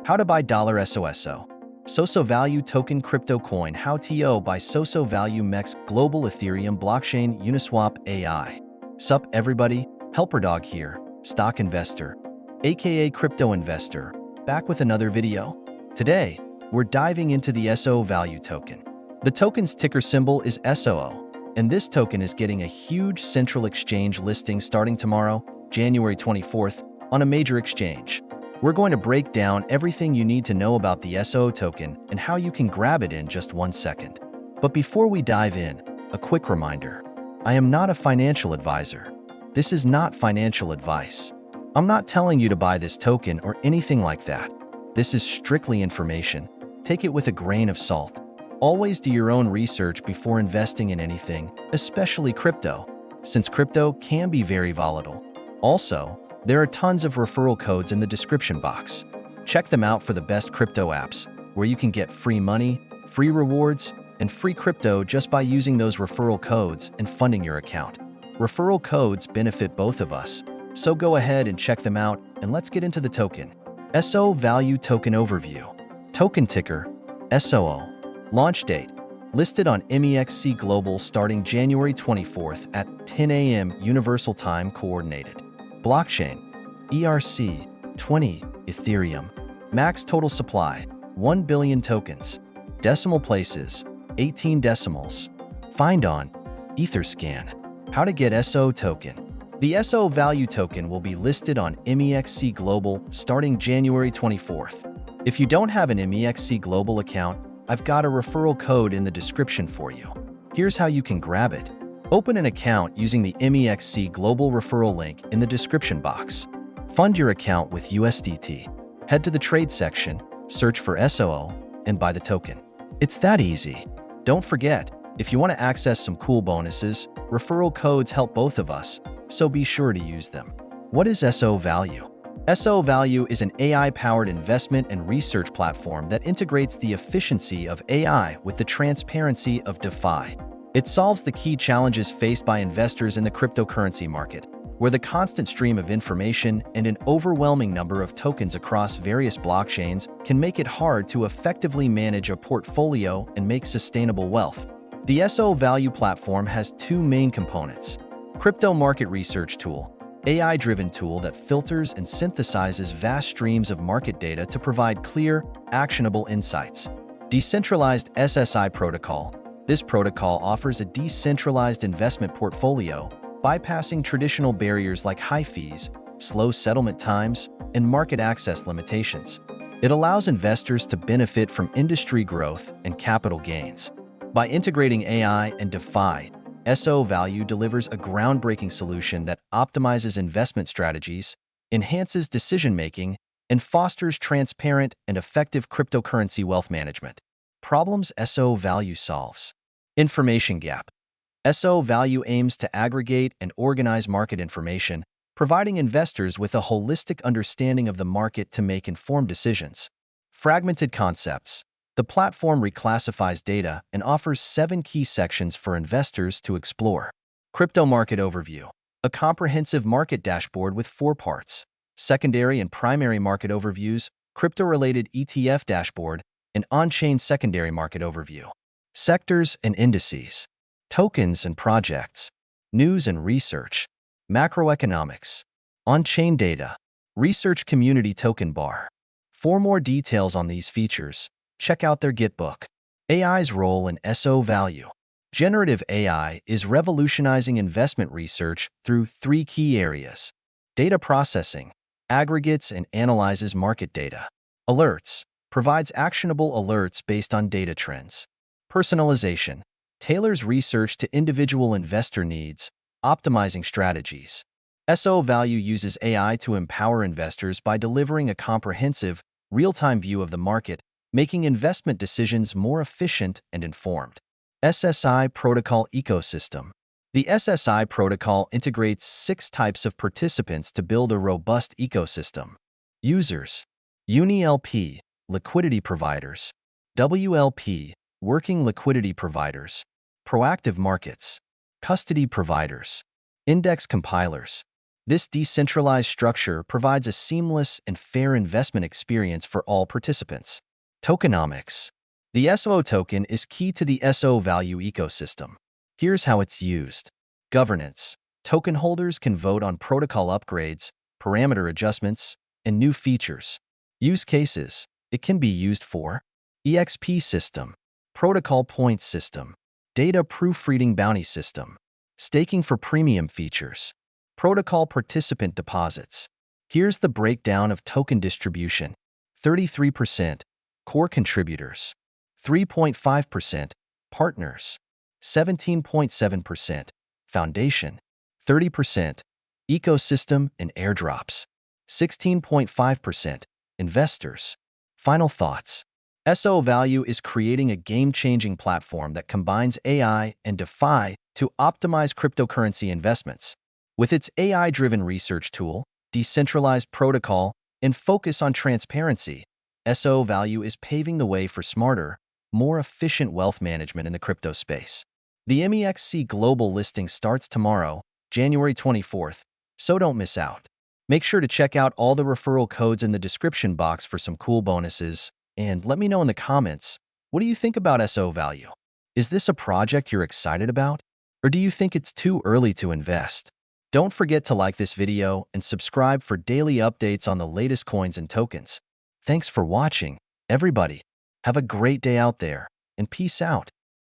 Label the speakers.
Speaker 1: How to buy $SOSO. SoSoValue token crypto coin how to by SoSoValue MEXC Global Ethereum blockchain Uniswap AI. Sup everybody, HelperDog here, stock investor, aka crypto investor, back with another video. Today, we're diving into the SoSoValue token. The token's ticker symbol is SOO, and this token is getting a huge central exchange listing starting tomorrow, January 24th, on a major exchange. We're going to break down everything you need to know about the SOO token and how you can grab it in just 1 second. But before we dive in, a quick reminder. I am not a financial advisor. This is not financial advice. I'm not telling you to buy this token or anything like that. This is strictly information. Take it with a grain of salt. Always do your own research before investing in anything, especially crypto, since crypto can be very volatile. Also, there are tons of referral codes in the description box. Check them out for the best crypto apps, where you can get free money, free rewards, and free crypto just by using those referral codes and funding your account. Referral codes benefit both of us, so go ahead and check them out, and let's get into the token. SoSoValue Token Overview. Token ticker, SOO. Launch date. Listed on MEXC Global starting January 24th at 10 a.m. Universal Time Coordinated. Blockchain, ERC-20, Ethereum. Max total supply, 1 billion tokens. Decimal places, 18 decimals. Find on Etherscan. How to get SOO token. The SoSoValue token will be listed on MEXC Global starting January 24th. If you don't have an MEXC Global account, I've got a referral code in the description for you. Here's how you can grab it. Open an account using the MEXC Global referral link in the description box. Fund your account with USDT. Head to the trade section, search for SOO, and buy the token. It's that easy. Don't forget, if you want to access some cool bonuses, referral codes help both of us, so be sure to use them. What is SoSoValue? SoSoValue is an AI-powered investment and research platform that integrates the efficiency of AI with the transparency of DeFi. It solves the key challenges faced by investors in the cryptocurrency market, where the constant stream of information and an overwhelming number of tokens across various blockchains can make it hard to effectively manage a portfolio and make sustainable wealth. The SoSoValue platform has two main components: Crypto Market Research Tool, AI-driven tool that filters and synthesizes vast streams of market data to provide clear, actionable insights. Decentralized SSI Protocol. This protocol offers a decentralized investment portfolio, bypassing traditional barriers like high fees, slow settlement times, and market access limitations. It allows investors to benefit from industry growth and capital gains. By integrating AI and DeFi, SoSoValue delivers a groundbreaking solution that optimizes investment strategies, enhances decision-making, and fosters transparent and effective cryptocurrency wealth management. Problems SoSoValue solves. Information gap. SoSoValue aims to aggregate and organize market information, providing investors with a holistic understanding of the market to make informed decisions. Fragmented concepts. The platform reclassifies data and offers 7 key sections for investors to explore. Crypto Market Overview. A comprehensive market dashboard with 4 parts: secondary and primary market overviews, crypto-related ETF dashboard, and on-chain secondary market overview. Sectors and indices. Tokens and projects. News and research. Macroeconomics. On-chain data. Research community token bar. For more details on these features, check out their Gitbook. AI's role in SoSoValue. Generative AI is revolutionizing investment research through 3 key areas: data processing, aggregates and analyzes market data; alerts, provides actionable alerts based on data trends; personalization, tailors research to individual investor needs, optimizing strategies. SoSoValue uses AI to empower investors by delivering a comprehensive, real-time view of the market, making investment decisions more efficient and informed. SSI Protocol Ecosystem. The SSI protocol integrates 6 types of participants to build a robust ecosystem. Users. UniLP, liquidity providers. WLP, working liquidity providers. Proactive markets. Custody providers. Index compilers. This decentralized structure provides a seamless and fair investment experience for all participants. Tokenomics. The SOSO token is key to the SoSoValue ecosystem. Here's how it's used. Governance. Token holders can vote on protocol upgrades, parameter adjustments, and new features. Use cases. It can be used for EXP system, protocol points system, data proofreading bounty system, staking for premium features, protocol participant deposits. Here's the breakdown of token distribution. 33% core contributors, 3.5% partners, 17.7% foundation, 30% ecosystem and airdrops, 16.5% investors. Final thoughts. SoSoValue is creating a game-changing platform that combines AI and DeFi to optimize cryptocurrency investments. With its AI-driven research tool, decentralized protocol, and focus on transparency, SoSoValue is paving the way for smarter, more efficient wealth management in the crypto space. The MEXC Global listing starts tomorrow, January 24th, so don't miss out. Make sure to check out all the referral codes in the description box for some cool bonuses, and let me know in the comments, what do you think about SoSoValue? Is this a project you're excited about? Or do you think it's too early to invest? Don't forget to like this video and subscribe for daily updates on the latest coins and tokens. Thanks for watching, everybody. Have a great day out there, and peace out.